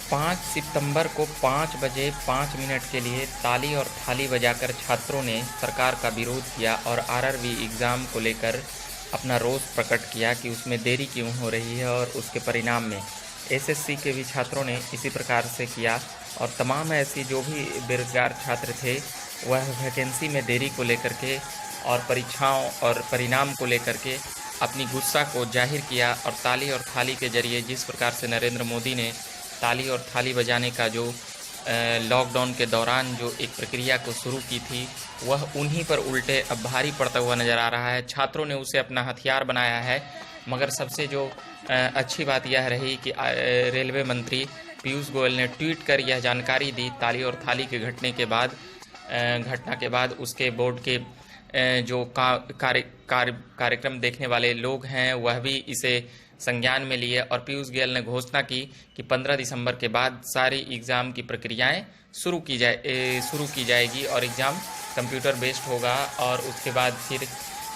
5 सितंबर को 5 बजे 5 मिनट के लिए ताली और थाली बजाकर छात्रों ने सरकार का विरोध किया और आरआरबी एग्ज़ाम को लेकर अपना रोष प्रकट किया कि उसमें देरी क्यों हो रही है। और उसके परिणाम में एसएससी के भी छात्रों ने इसी प्रकार से किया और तमाम ऐसी जो भी बेरोजगार छात्र थे वह वैकेंसी में देरी को लेकर के और परीक्षाओं और परिणाम को लेकर के अपनी गुस्सा को जाहिर किया। और ताली और थाली के जरिए जिस प्रकार से नरेंद्र मोदी ने ताली और थाली बजाने का जो लॉकडाउन के दौरान जो एक प्रक्रिया को शुरू की थी वह उन्हीं पर उल्टे अब भारी पड़ता हुआ नज़र आ रहा है। छात्रों ने उसे अपना हथियार बनाया है। मगर सबसे जो अच्छी बात यह रही कि रेलवे मंत्री पीयूष गोयल ने ट्वीट कर यह जानकारी दी ताली और थाली के घटना के बाद उसके बोर्ड के जो कार्यक्रम देखने वाले लोग हैं वह भी इसे संज्ञान में लिए और पीयूष गोयल ने घोषणा की कि 15 दिसंबर के बाद सारी एग्ज़ाम की प्रक्रियाएं शुरू की जाएगी और एग्ज़ाम कंप्यूटर बेस्ड होगा। और उसके बाद फिर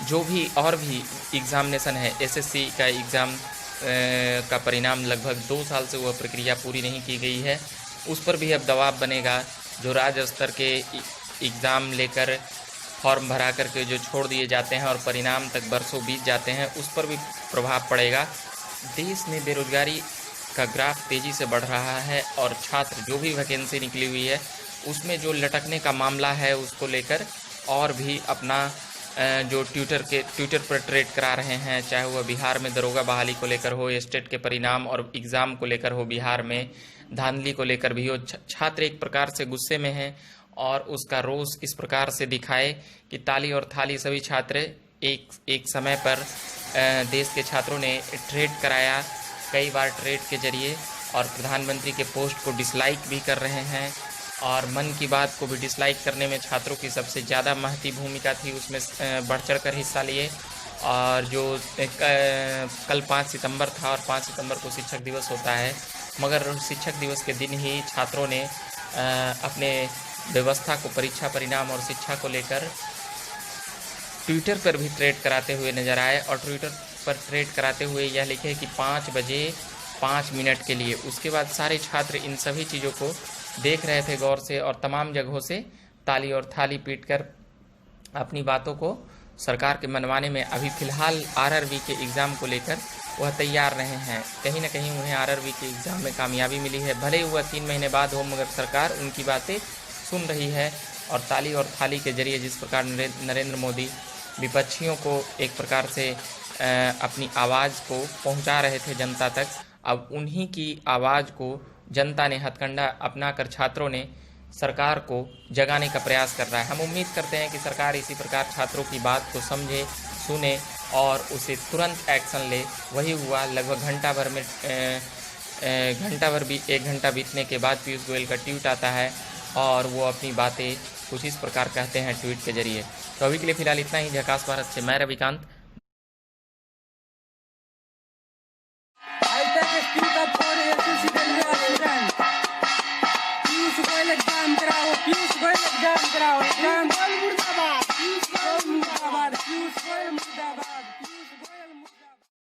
जो भी और भी एग्ज़ामिनेशन है एसएससी का एग्ज़ाम का परिणाम लगभग 2 साल से वह प्रक्रिया पूरी नहीं की गई है, उस पर भी अब दबाव बनेगा। जो राज्य स्तर के एग्ज़ाम लेकर फॉर्म भरा करके जो छोड़ दिए जाते हैं और परिणाम तक बरसों बीत जाते हैं उस पर भी प्रभाव पड़ेगा। देश में बेरोजगारी का ग्राफ तेज़ी से बढ़ रहा है और छात्र जो भी वैकेंसी निकली हुई है उसमें जो लटकने का मामला है उसको लेकर और भी अपना जो ट्विटर पर ट्रेड करा रहे हैं, चाहे वह बिहार में दरोगा बहाली को लेकर हो, स्टेट के परिणाम और एग्ज़ाम को लेकर हो, बिहार में धांधली को लेकर भी हो। छात्र एक प्रकार से गुस्से में हैं और उसका रोष इस प्रकार से दिखाए कि ताली और थाली सभी छात्र एक समय पर देश के छात्रों ने ट्रेड कराया, कई बार ट्रेड के जरिए, और प्रधानमंत्री के पोस्ट को डिसलाइक भी कर रहे हैं और मन की बात को भी डिसलाइक करने में छात्रों की सबसे ज़्यादा महती भूमिका थी, उसमें बढ़ चढ़ कर हिस्सा लिए। और जो कल 5 सितंबर था और 5 सितंबर को शिक्षक दिवस होता है, मगर शिक्षक दिवस के दिन ही छात्रों ने अपने व्यवस्था को परीक्षा परिणाम और शिक्षा को लेकर ट्विटर पर भी ट्रेड कराते हुए नजर आए और ट्विटर पर ट्रेड कराते हुए यह लिखे कि 5 बजे 5 मिनट के लिए। उसके बाद सारे छात्र इन सभी चीज़ों को देख रहे थे गौर से और तमाम जगहों से ताली और थाली पीटकर अपनी बातों को सरकार के मनवाने में अभी फ़िलहाल आरआरबी के एग्ज़ाम को लेकर वह तैयार रहे हैं। कहीं ना कहीं उन्हें आरआरबी के एग्ज़ाम में कामयाबी मिली है, भले ही वह 3 महीने बाद हो, मगर सरकार उनकी बातें सुन रही है। और ताली और थाली के जरिए जिस प्रकार नरेंद्र मोदी विपक्षियों को एक प्रकार से अपनी आवाज़ को पहुंचा रहे थे जनता तक, अब उन्हीं की आवाज़ को जनता ने हथकंडा अपनाकर छात्रों ने सरकार को जगाने का प्रयास कर रहा है। हम उम्मीद करते हैं कि सरकार इसी प्रकार छात्रों की बात को समझे, सुने और उसे तुरंत एक्शन ले। वही हुआ। लगभग घंटा भर भी 1 घंटा बीतने के बाद पीयूष गोयल का ट्वीट आता है और वो अपनी बातें कुछ इस प्रकार कहते हैं ट्वीट के जरिए। तो अभी के लिए फिलहाल इतना ही। झकास भारत से मैं रविकांत। पीयूष गोयल एग्जाम कराओ,